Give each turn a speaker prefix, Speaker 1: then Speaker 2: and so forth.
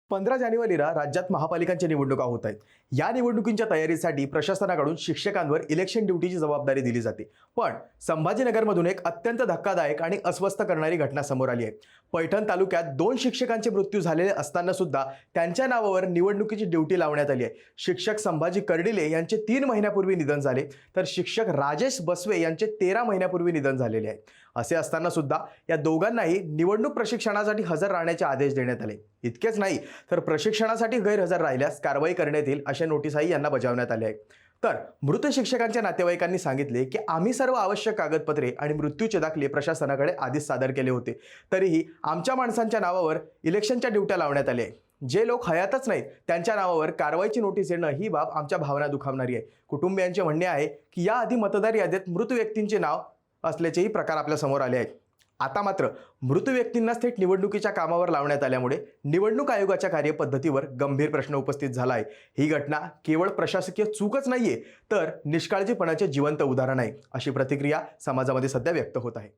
Speaker 1: 15 जानेवारीला राज्यात महापालिकांच्या निवडणुका होत आहेत. या निवडणुकींच्या तयारीसाठी प्रशासनाकडून शिक्षकांवर इलेक्शन ड्युटीची जबाबदारी दिली जाते. पण संभाजीनगरमधून एक अत्यंत धक्कादायक आणि अस्वस्थ करणारी घटना समोर आली आहे. पैठण तालुक्यात 2 शिक्षकांचे मृत्यू झालेले असताना सुद्धा त्यांच्या नावावर निवडणुकीची ड्युटी लावण्यात आली आहे. शिक्षक संभाजी कर्डिले यांचे 3 महिन्यापूर्वी निधन झाले, तर शिक्षक राजेश बसवे यांचे 13 महिन्यापूर्वी निधन झालेले आहे. असे असताना सुद्धा या दोघांनाही निवडणूक प्रशिक्षणासाठी हजर राहण्याचे आदेश देण्यात आले. इतकेच नाही तर प्रशिक्षणासाठी गैरहजर राहिल्यास कारवाई करण्यात येईल अशा नोटीसही यांना बजावण्यात आल्या आहेत. तर मृत शिक्षकांच्या नातेवाईकांनी सांगितले की आम्ही सर्व आवश्यक कागदपत्रे आणि मृत्यूचे दाखले प्रशासनाकडे आधीच सादर केले होते, तरीही आमच्या माणसांच्या नावावर इलेक्शनच्या ड्युट्या लावण्यात आल्या. जे लोक हयातच नाहीत त्यांच्या नावावर कारवाईची नोटीस येणं ही बाब आमच्या भावना दुखावणारी आहे. कुटुंबियांचे म्हणणे आहे की याआधी मतदार यादीत मृत व्यक्तींचे नाव असल्याचेही प्रकार आपल्या समोर आले आहेत. आता मात्र मृत व्यक्तींना थेट निवडणुकीच्या कामावर लावण्यात आल्यामुळे निवडणूक आयोगाच्या कार्यपद्धतीवर गंभीर प्रश्न उपस्थित झाला आहे. ही घटना केवळ प्रशासकीय चूकच नाहीये, तर निष्काळजीपणाचे जिवंत उदाहरण आहे, अशी प्रतिक्रिया समाजामध्ये सध्या व्यक्त होत आहे.